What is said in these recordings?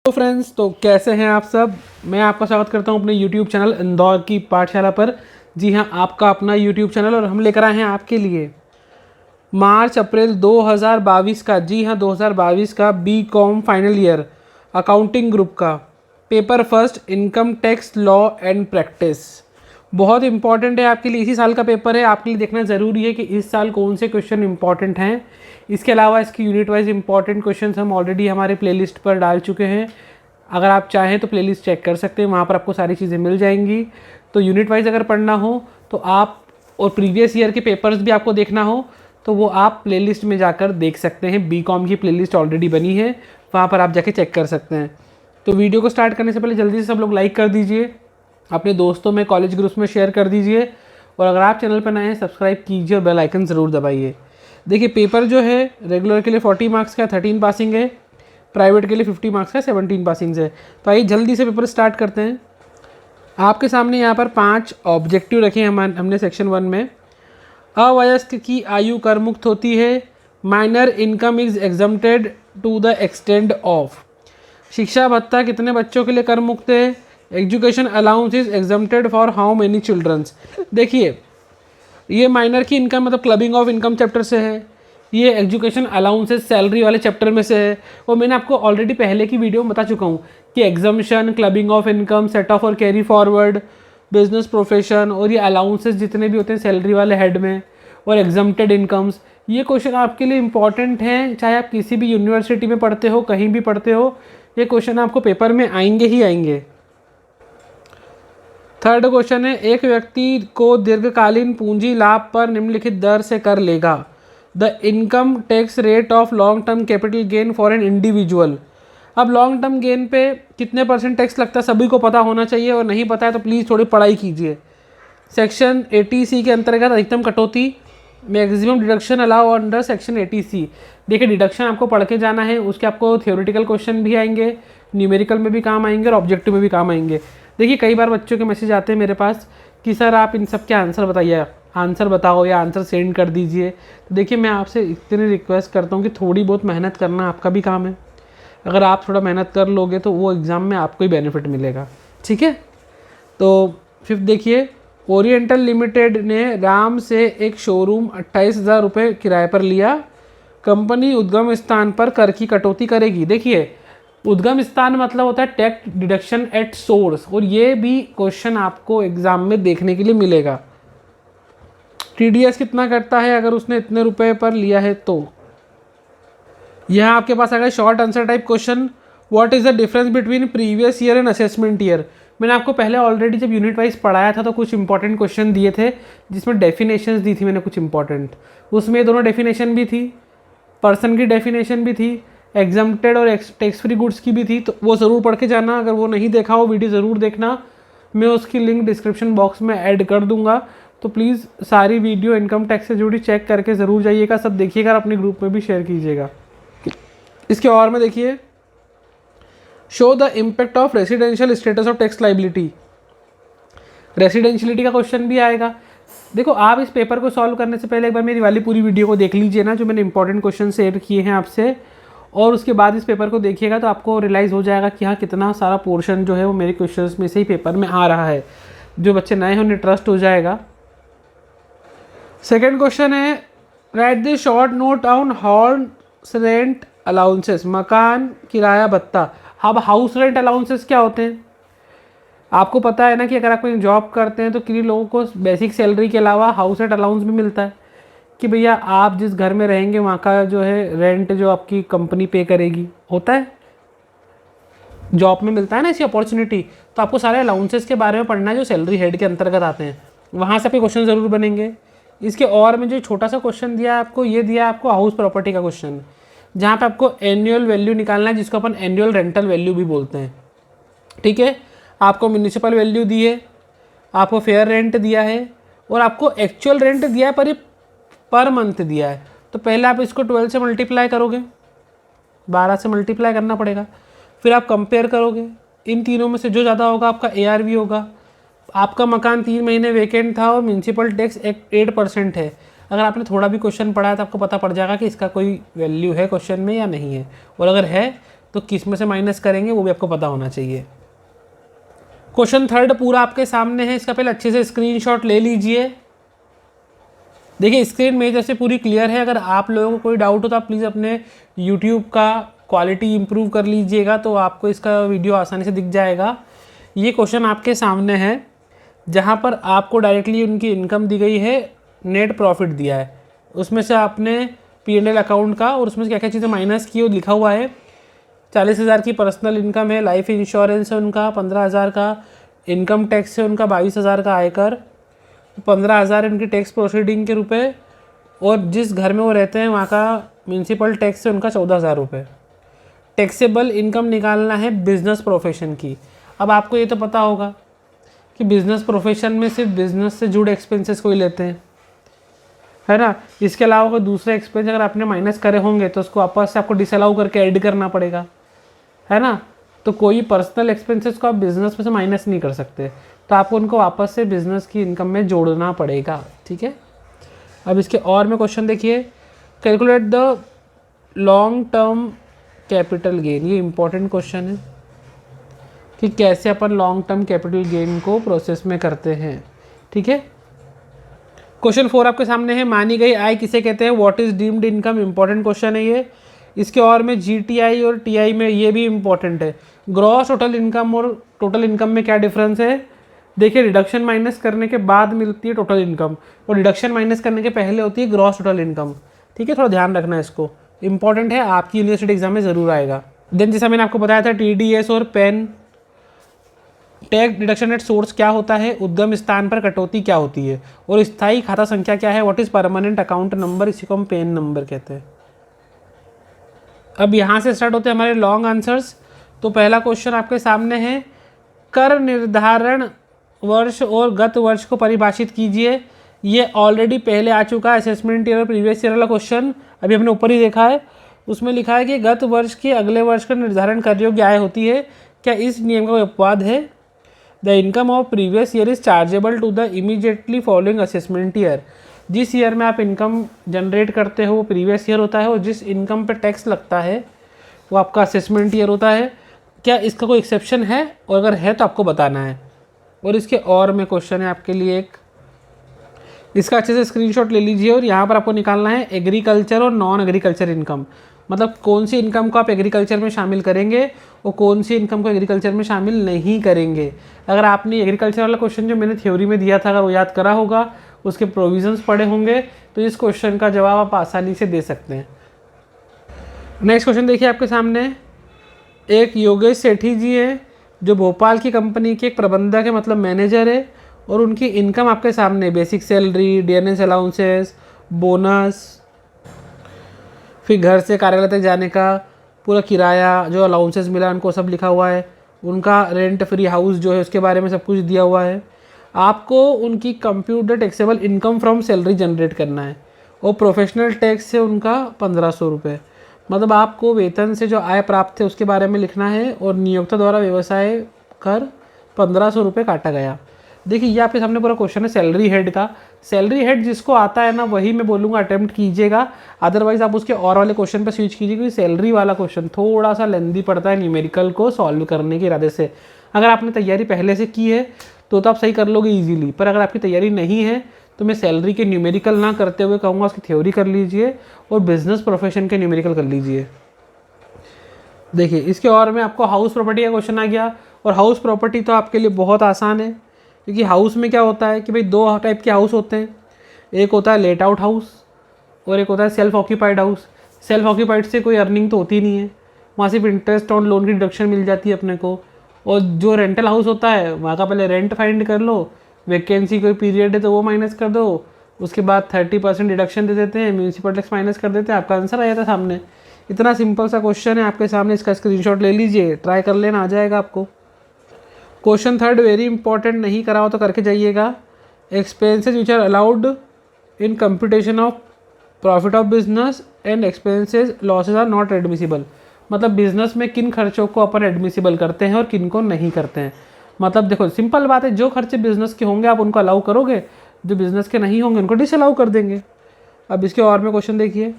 तो फ्रेंड्स, तो कैसे हैं आप सब। मैं आपका स्वागत करता हूं अपने YouTube चैनल इंदौर की पाठशाला पर। जी हां, आपका अपना YouTube चैनल, और हम लेकर आए हैं आपके लिए मार्च अप्रैल 2022 का, जी हां 2022 का BCom final year accounting group का paper first income tax law and practice. बहुत इंपॉर्टेंट है आपके लिए, इसी साल का पेपर है। आपके लिए देखना ज़रूरी है कि इस साल कौन से क्वेश्चन इंपॉर्टेंट हैं। इसके अलावा इसकी यूनिट वाइज इंपॉर्टेंट क्वेश्चन हम ऑलरेडी हमारे प्लेलिस्ट पर डाल चुके हैं। अगर आप चाहें तो प्लेलिस्ट चेक कर सकते हैं, वहाँ पर आपको सारी चीज़ें मिल जाएंगी। तो यूनिट वाइज अगर पढ़ना हो तो आप, और प्रीवियस ईयर के पेपर्स भी आपको देखना हो तो वो आप प्लेलिस्ट में जाकर देख सकते हैं। BCom की प्लेलिस्ट ऑलरेडी बनी है, वहाँ पर आप जाके चेक कर सकते हैं। तो वीडियो को स्टार्ट करने से पहले जल्दी से सब लोग लाइक कर दीजिए, अपने दोस्तों में, कॉलेज ग्रुप्स में शेयर कर दीजिए, और अगर आप चैनल पर नए हैं सब्सक्राइब कीजिए और बेल आइकन ज़रूर दबाइए। देखिए, पेपर जो है रेगुलर के लिए 40 मार्क्स का 13 पासिंग है, प्राइवेट के लिए 50 मार्क्स का 17 पासिंग है। तो आइए जल्दी से पेपर स्टार्ट करते हैं। आपके सामने यहाँ पर 5 ऑब्जेक्टिव रखे हैं हमने सेक्शन 1 में। अवयस्क की आयु कर मुक्त होती है। Minor income is exempted to the extent of. शिक्षा भत्ता कितने बच्चों के लिए कर मुक्त है। Education allowance is exempted for how many childrens. देखिए, ये माइनर की इनकम मतलब क्लबिंग ऑफ इनकम चैप्टर से है, ये एजुकेशन अलाउंसेस सैलरी वाले चैप्टर में से है। और मैंने आपको ऑलरेडी पहले की वीडियो में बता चुका हूँ कि exemption, clubbing of income, set off और कैरी फॉरवर्ड, बिजनेस प्रोफेशन, और ये अलाउंसेस जितने भी होते हैं सैलरी वाले हेड में, और एग्जम्प्टेड इनकम्स, ये क्वेश्चन आपके लिए इंपॉर्टेंट हैं। चाहे आप किसी भी यूनिवर्सिटी में पढ़ते हो, कहीं भी पढ़ते हो, ये क्वेश्चन आपको पेपर में आएंगे ही आएंगे। थर्ड क्वेश्चन है, एक व्यक्ति को दीर्घकालीन पूंजी लाभ पर निम्नलिखित दर से कर लेगा। The income tax rate of long term capital gain for an individual. अब लॉन्ग टर्म गेन पे कितने % टैक्स लगता है सभी को पता होना चाहिए, और नहीं पता है तो प्लीज़ थोड़ी पढ़ाई कीजिए। सेक्शन 80C के अंतर्गत अधिकतम कटौती, maximum deduction allow under section 80C। देखिए, डिडक्शन आपको पढ़ के जाना है, उसके आपको थियोरेटिकल क्वेश्चन भी आएंगे, न्यूमेरिकल में भी काम आएंगे और ऑब्जेक्टिव में भी काम आएंगे। देखिए, कई बार बच्चों के मैसेज आते हैं मेरे पास कि सर आप इन सब के आंसर बताइए, आंसर बताओ या आंसर सेंड कर दीजिए। तो देखिए, मैं आपसे इतनी रिक्वेस्ट करता हूँ कि थोड़ी बहुत मेहनत करना आपका भी काम है। अगर आप थोड़ा मेहनत कर लोगे तो वो एग्ज़ाम में आपको ही बेनिफिट मिलेगा, ठीक है। तो फिफ्थ देखिए, ओरिएंटल लिमिटेड ने राम से एक शोरूम 28,000 रुपये किराए पर लिया। कंपनी उद्गम स्थान पर कर की कटौती करेगी। देखिए, उद्गम स्थान मतलब होता है टैक्स डिडक्शन एट सोर्स, और ये भी क्वेश्चन आपको एग्जाम में देखने के लिए मिलेगा। TDS कितना करता है अगर उसने इतने रुपए पर लिया है तो। यहाँ आपके पास आएगा short answer type question, what is the difference between previous year and assessment year. मैंने आपको पहले ऑलरेडी जब यूनिट वाइज पढ़ाया था तो कुछ इंपॉर्टेंट क्वेश्चन दिए थे जिसमें डेफिनेशंस दी थी मैंने कुछ इंपॉर्टेंट। उसमें दोनों डेफिनेशन भी थी, पर्सन की डेफिनेशन भी थी, एग्जम्प्टेड और टैक्स फ्री गुड्स की भी थी। तो वो ज़रूर पढ़ के जाना। अगर वो नहीं देखा हो वीडियो ज़रूर देखना, मैं उसकी लिंक डिस्क्रिप्शन बॉक्स में ऐड कर दूंगा। तो प्लीज़ सारी वीडियो इनकम टैक्स से जुड़ी चेक करके ज़रूर जाइएगा, सब देखिएगा और अपने ग्रुप में भी शेयर कीजिएगा। इसके और में देखिए, show the impact of residential status of tax liability. Residentiality का क्वेश्चन भी आएगा। देखो, आप इस पेपर को सॉल्व करने से पहले एक बार मेरी वाली पूरी वीडियो को देख लीजिए ना, जो मैंने इंपॉर्टेंट क्वेश्चन शेयर किए हैं आपसे, और उसके बाद इस पेपर को देखिएगा तो आपको रियलाइज़ हो जाएगा कि हाँ, कितना सारा पोर्शन जो है वो मेरे क्वेश्चंस में से ही पेपर में आ रहा है। जो बच्चे नए हैं उन्हें ट्रस्ट हो जाएगा। सेकेंड क्वेश्चन है, right the short note on house rent allowances. मकान किराया भत्ता। अब हाउस रेंट अलाउंसेस क्या होते हैं आपको पता है ना, कि अगर आप कोई जॉब करते हैं तो किन्हीं लोगों को बेसिक सैलरी के अलावा हाउस रेंट अलाउंस भी मिलता है, कि भैया आप जिस घर में रहेंगे वहाँ का जो है रेंट जो आपकी कंपनी पे करेगी, होता है जॉब में मिलता है ना ऐसी अपॉर्चुनिटी। तो आपको सारे अलाउंसेस के बारे में पढ़ना है जो सैलरी हेड के अंतर्गत आते हैं, वहाँ से आपके क्वेश्चन ज़रूर बनेंगे। इसके और में जो छोटा सा क्वेश्चन दिया है आपको, ये दिया है आपको हाउस प्रॉपर्टी का क्वेश्चन, जहाँ पे आपको एनुअल वैल्यू निकालना है, जिसको अपन एनुअल रेंटल वैल्यू भी बोलते हैं, ठीक है। आपको म्यूनिसिपल वैल्यू दी है, आपको फेयर रेंट दिया है, और आपको एक्चुअल रेंट दिया है, पर ये पर मंथ दिया है। तो पहले आप इसको 12 से मल्टीप्लाई करोगे, 12 से मल्टीप्लाई करना पड़ेगा, फिर आप कंपेयर करोगे, इन तीनों में से जो ज़्यादा होगा आपका ARV होगा। आपका मकान 3 महीने वेकेंट था और म्यूनसिपल टैक्स 8% है। अगर आपने थोड़ा भी क्वेश्चन पढ़ा है तो आपको पता पड़ जाएगा कि इसका कोई वैल्यू है क्वेश्चन में या नहीं है, और अगर है तो किस में से माइनस करेंगे वो भी आपको पता होना चाहिए। क्वेश्चन थर्ड पूरा आपके सामने है, इसका पहले अच्छे से स्क्रीनशॉट ले लीजिए। देखिए स्क्रीन मेरी तरफ से पूरी क्लियर है। अगर आप लोगों को कोई डाउट हो तो आप प्लीज़ अपने यूट्यूब का क्वालिटी इंप्रूव कर लीजिएगा, तो आपको इसका वीडियो आसानी से दिख जाएगा। ये क्वेश्चन आपके सामने है जहाँ पर आपको डायरेक्टली उनकी इनकम दी गई है, नेट प्रॉफिट दिया है, उसमें से आपने P&L अकाउंट का और उसमें से क्या क्या चीज़ें माइनस की वो लिखा हुआ है। 40,000 की पर्सनल इनकम है, लाइफ इंश्योरेंस है उनका 15,000 का, इनकम टैक्स है उनका 22,000 का आयकर, 15,000 उनकी टैक्स प्रोसीडिंग के रुपए, और जिस घर में वो रहते हैं वहाँ का म्यूनसिपल टैक्स है उनका 14,000 रुपये। टैक्सेबल इनकम निकालना है बिजनेस प्रोफेशन की। अब आपको ये तो पता होगा कि बिज़नेस प्रोफेशन में सिर्फ बिज़नेस से जुड़े एक्सपेंसेस को ही लेते हैं, है ना। इसके अलावा कोई दूसरे एक्सपेंस अगर आपने माइनस करे होंगे तो उसको वापस से आपको डिसअलाउ करके ऐड करना पड़ेगा, है ना। तो कोई पर्सनल एक्सपेंसेस को आप बिज़नेस में से माइनस नहीं कर सकते, तो आपको उनको वापस से बिज़नेस की इनकम में जोड़ना पड़ेगा, ठीक है। अब इसके और में क्वेश्चन देखिए, calculate the long term capital gain. ये इंपॉर्टेंट क्वेश्चन है कि कैसे अपन लॉन्ग टर्म कैपिटल गेन को प्रोसेस में करते हैं, ठीक है। क्वेश्चन 4 आपके सामने है, मानी गई आय किसे कहते हैं, what is deemed income. Important question है ये। इसके और में GTI और TI में ये भी इंपॉर्टेंट है। ग्रॉस टोटल इनकम और टोटल इनकम में क्या डिफरेंस है। देखिए रिडक्शन माइनस करने के बाद मिलती है टोटल इनकम, और डिडक्शन माइनस करने के पहले होती है ग्रॉस टोटल इनकम, ठीक है। थोड़ा ध्यान रखना है, इसको इंपॉर्टेंट है, आपकी यूनिवर्सिटी एग्जाम में ज़रूर आएगा। देन जैसा मैंने आपको बताया था TDS और PAN, tax deduction at source क्या होता है, उद्गम स्थान पर कटौती क्या होती है, और स्थायी खाता संख्या क्या है, what is permanent account number, इसी को हम PAN नंबर कहते हैं। अब यहाँ से स्टार्ट होते हैं हमारे लॉन्ग आंसर्स। तो पहला क्वेश्चन आपके सामने है, कर निर्धारण वर्ष और गत वर्ष को परिभाषित कीजिए। ये ऑलरेडी पहले आ चुका है, असेसमेंट ईयर और प्रीवियस ईयर वाला क्वेश्चन अभी हमने ऊपर ही देखा है। उसमें लिखा है कि गत वर्ष के अगले वर्ष का निर्धारण करने योग्य आय होती है। क्या इस नियम का कोई अपवाद है। The income of previous year is chargeable to the immediately following assessment year. जिस ईयर में आप इनकम जनरेट करते हो वो प्रीवियस ईयर होता है, और जिस इनकम पे टैक्स लगता है वो आपका असेसमेंट ईयर होता है। क्या इसका कोई एक्सेप्शन है, और अगर है तो आपको बताना है। और इसके और में क्वेश्चन है आपके लिए एक, इसका अच्छे से स्क्रीनशॉट ले लीजिए, और यहाँ पर आपको निकालना है एग्रीकल्चर और नॉन एग्रीकल्चर इनकम। मतलब कौन सी इनकम को आप एग्रीकल्चर में शामिल करेंगे और कौन सी इनकम को एग्रीकल्चर में शामिल नहीं करेंगे। अगर आपने एग्रीकल्चर वाला क्वेश्चन जो मैंने थ्योरी में दिया था अगर वो याद करा होगा, उसके प्रोविजंस पढ़े होंगे, तो इस क्वेश्चन का जवाब आप आसानी से दे सकते हैं। नेक्स्ट क्वेश्चन देखिए आपके सामने, एक योगेश सेठी जी है जो भोपाल की कंपनी के एक प्रबंधक है, मतलब मैनेजर है, और उनकी इनकम आपके सामने basic salary, DNS allowances, bonus, फिर घर से कार्यालय तक जाने का पूरा किराया जो अलाउंसेस मिला उनको सब लिखा हुआ है, उनका रेंट फ्री हाउस जो है उसके बारे में सब कुछ दिया हुआ है। आपको उनकी computer taxable income from salary generate करना है, और प्रोफेशनल टैक्स से उनका 1500 रुपये। मतलब आपको वेतन से जो आय प्राप्त है उसके बारे में लिखना है, और नियोक्ता द्वारा व्यवसाय कर 1500 रुपये काटा गया। देखिए ये आपके सामने पूरा क्वेश्चन है सैलरी हेड का। सैलरी हेड जिसको आता है ना वही मैं बोलूँगा अटेम्प्ट कीजिएगा, अदरवाइज आप उसके और वाले क्वेश्चन पर स्विच कीजिए, क्योंकि सैलरी वाला क्वेश्चन थोड़ा सा लेंदी पड़ता है न्यूमेरिकल को सॉल्व करने के इरादे से। अगर आपने तैयारी पहले से की है तो आप सही कर लोगे ईजिली, पर अगर आपकी तैयारी नहीं है तो मैं सैलरी के न्यूमेरिकल ना करते हुए कहूँगा उसकी थ्योरी कर लीजिए और बिजनेस प्रोफेशन के न्यूमेरिकल कर लीजिए। देखिए इसके और में आपको हाउस प्रॉपर्टी का क्वेश्चन आ गया, और हाउस प्रॉपर्टी तो आपके लिए बहुत आसान है, क्योंकि हाउस में क्या होता है कि भाई दो टाइप के हाउस होते हैं, एक होता है लेट आउट हाउस और एक होता है self occupied house. Self occupied से कोई अर्निंग तो होती नहीं है, वहाँ सिर्फ इंटरेस्ट ऑन लोन की डिडक्शन मिल जाती है अपने को। और जो रेंटल हाउस होता है वहाँ का पहले रेंट फाइंड कर लो, वैकेंसी कोई पीरियड है तो वो माइनस कर दो, उसके बाद 30% डिडक्शन दे देते हैं, म्यूनसिपल टैक्स माइनस कर देते हैं, आपका आंसर आ जाता है सामने। इतना सिंपल सा क्वेश्चन है आपके सामने, इसका स्क्रीनशॉट ले लीजिए, ट्राई कर लेना, आ जाएगा आपको। क्वेश्चन थर्ड वेरी इंपॉर्टेंट, नहीं करा हो तो करके जाइएगा। Expenses which are allowed in computation of profit of business and expenses losses are not admissible. मतलब बिजनेस में किन खर्चों को अपन एडमिसिबल करते हैं और किन को नहीं करते हैं। मतलब देखो सिंपल बात है, जो खर्चे बिजनेस के होंगे आप उनको अलाउ करोगे, जो बिजनेस के नहीं होंगे उनको डिसअलाउ कर देंगे। अब इसके और में क्वेश्चन देखिए,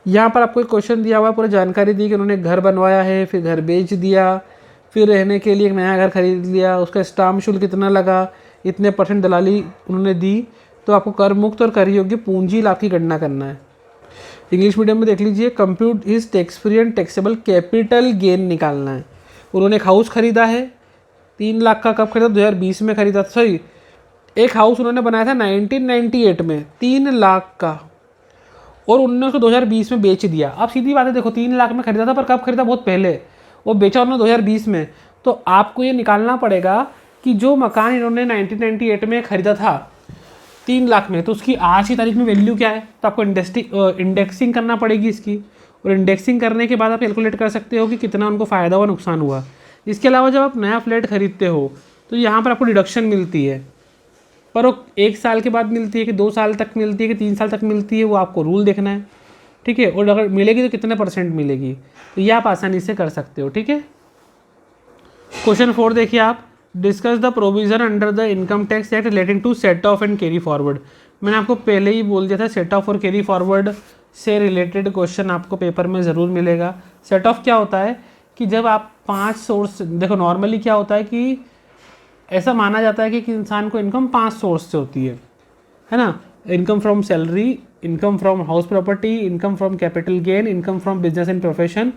यहाँ पर आपको एक क्वेश्चन दिया हुआ है, पूरी जानकारी दी कि उन्होंने घर बनवाया है, फिर घर बेच दिया, फिर रहने के लिए एक नया घर खरीद लिया, उसका स्टाम्प शुल्क कितना लगा, इतने % दलाली उन्होंने दी, तो आपको कर मुक्त और कर योग्य पूंजी लाभ की गणना करना है। इंग्लिश मीडियम में देख लीजिए, compute is tax free and taxable capital gain निकालना है। उन्होंने एक हाउस खरीदा है, 3 लाख का कब खरीदा, 2020 में खरीदा, सॉरी एक हाउस उन्होंने बनाया था 1998 में 3 लाख का, और उन्होंने उसको 2020 में बेच दिया। अब सीधी बात है, देखो 3 लाख में खरीदा था, पर कब खरीदा, बहुत पहले, वो बेचा उन्होंने 2020 में। तो आपको ये निकालना पड़ेगा कि जो मकान इन्होंने 1998 में खरीदा था 3 लाख में, तो उसकी आज की तारीख में वैल्यू क्या है। तो आपको इंडेक्सिंग करना पड़ेगी इसकी, और इंडेक्सिंग करने के बाद आप कैलकुलेट कर सकते हो कि कितना उनको फ़ायदा हुआ, नुकसान हुआ। इसके अलावा जब आप नया फ्लैट खरीदते हो तो यहाँ पर आपको डिडक्शन मिलती है, पर वो 1 साल के बाद मिलती है कि 2 साल तक मिलती है कि 3 साल तक मिलती है, वो आपको रूल देखना है, ठीक है। और अगर मिलेगी तो कितने % मिलेगी, तो ये आप आसानी से कर सकते हो, ठीक है। क्वेश्चन 4 देखिए आप, discuss the provision under the income tax act relating to set off and carry forward. मैंने आपको पहले ही बोल दिया था, सेट ऑफ और कैरी फॉरवर्ड से रिलेटेड क्वेश्चन आपको पेपर में ज़रूर मिलेगा। सेट ऑफ क्या होता है कि जब आप 5 सोर्स, देखो नॉर्मली क्या होता है कि ऐसा माना जाता है कि इंसान को इनकम 5 सोर्स से होती है ना। Income from salary, income from house property, income from capital gain, income from business and profession,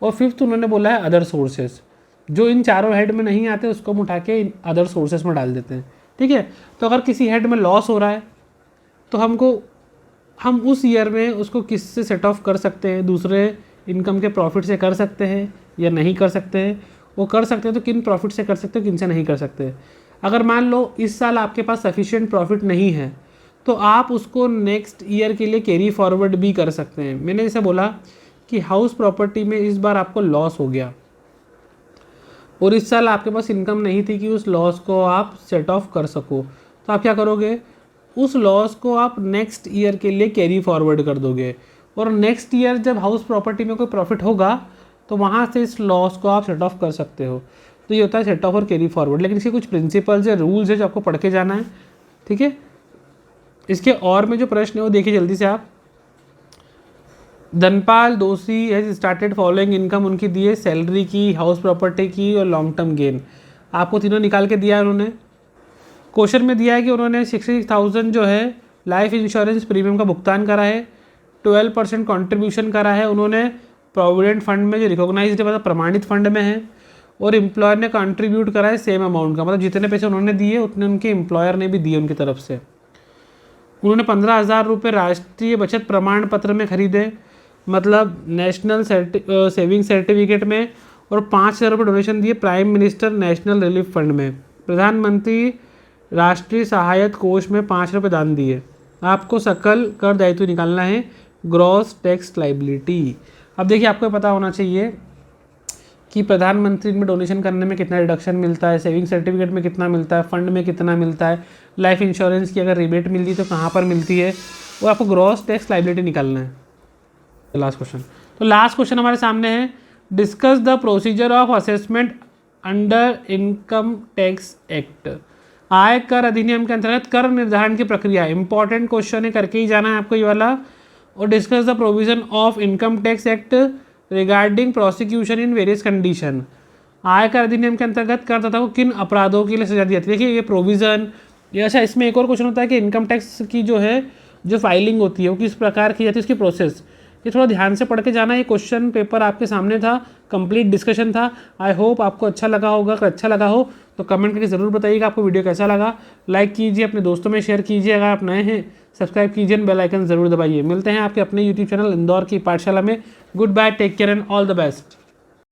और 5th उन्होंने बोला है अदर सोर्सेज। जो इन चारों हेड में नहीं आते उसको हम उठा के अदर सोर्सेज में डाल देते हैं, ठीक है। तो अगर किसी हेड में लॉस हो रहा है तो हम उस ईयर में उसको किससे सेट ऑफ कर सकते हैं, दूसरे इनकम के प्रॉफिट से कर सकते हैं या नहीं कर सकते हैं। वो कर सकते हैं तो किन प्रॉफिट से कर सकते हो, किन से नहीं कर सकते। अगर मान लो इस साल आपके पास सफिशिएंट प्रॉफिट नहीं है तो आप उसको नेक्स्ट ईयर के लिए कैरी फॉरवर्ड भी कर सकते हैं। मैंने जैसे बोला कि हाउस प्रॉपर्टी में इस बार आपको लॉस हो गया और इस साल आपके पास इनकम नहीं थी कि उस लॉस को आप सेट ऑफ कर सको, तो आप क्या करोगे, उस लॉस को आप नेक्स्ट ईयर के लिए कैरी फॉरवर्ड कर दोगे, और नेक्स्ट ईयर जब हाउस प्रॉपर्टी में कोई प्रॉफिट होगा तो वहाँ से इस लॉस को आप सेट ऑफ कर सकते हो। तो ये होता है सेट ऑफ और कैरी फॉरवर्ड। लेकिन इसके कुछ प्रिंसिपल्स है, रूल्स है जो आपको पढ़ के जाना है, ठीक है। इसके और में जो प्रश्न है वो देखिए जल्दी से आप। धनपाल दोषी हैज स्टार्टेड फॉलोइंग इनकम, उनकी दी है सैलरी की, हाउस प्रॉपर्टी की और लॉन्ग टर्म गेन। आपको तीनों निकाल के दिया है उन्होंने। क्वेश्चन में दिया है कि उन्होंने 66,000 जो है लाइफ इंश्योरेंस प्रीमियम का भुगतान करा है, 12% कॉन्ट्रीब्यूशन करा है उन्होंने प्रोविडेंट फंड में जो रिकॉग्नाइज्ड मतलब प्रमाणित फंड में है, और एम्प्लॉयर ने कंट्रीब्यूट करा है सेम अमाउंट का, मतलब जितने पैसे उन्होंने दिए उतने उनके एम्प्लॉयर ने भी दिए उनकी तरफ से। उन्होंने 15,000 रुपये राष्ट्रीय बचत प्रमाण पत्र में खरीदे, मतलब नेशनल सेविंग सर्टिफिकेट में, और 5,000 रुपये डोनेशन दिए prime minister national relief fund में। प्रधानमंत्री राष्ट्रीय सहायता कोष में 5 रुपये दान दिए। आपको सकल कर दायित्व निकालना है, ग्रॉस टैक्स लाइबिलिटी। अब देखिए आपको पता होना चाहिए कि प्रधानमंत्री में डोनेशन करने में कितना रिडक्शन मिलता है, सेविंग सर्टिफिकेट में कितना मिलता है, फंड में कितना मिलता है, लाइफ इंश्योरेंस की अगर रिबेट मिलती है तो कहाँ पर मिलती है, वो आपको ग्रॉस टैक्स लाइबिलिटी निकालना है। लास्ट क्वेश्चन, तो लास्ट क्वेश्चन हमारे सामने है, discuss the procedure of assessment under income tax act. आयकर अधिनियम के अंतर्गत कर निर्धारण की प्रक्रिया। इंपॉर्टेंट क्वेश्चन है, करके ही जाना है आपको ये वाला। और discuss the provision of income tax act regarding prosecution in various condition. आयकर अधिनियम के अंतर्गत करदाता को किन अपराधों के लिए सजा दी जाती है। देखिए ये प्रोविज़न, ये अच्छा, इसमें एक और क्वेश्चन होता है कि इनकम टैक्स की जो है जो फाइलिंग होती है वो किस प्रकार की जाती है, उसकी प्रोसेस। ये थोड़ा ध्यान से पढ़ के जाना। ये क्वेश्चन पेपर आपके सामने था, कंप्लीट डिस्कशन था। आई होप आपको अच्छा लगा होगा। अगर अच्छा लगा हो तो कमेंट करके ज़रूर बताइएगा आपको वीडियो कैसा लगा। लाइक कीजिए, अपने दोस्तों में शेयर कीजिए। अगर आप नए हैं सब्सक्राइब कीजिए, बेल आइकन ज़रूर दबाइए। मिलते हैं आपके अपने यूट्यूब चैनल इंदौर की पाठशाला में। Goodbye, take care and all the best.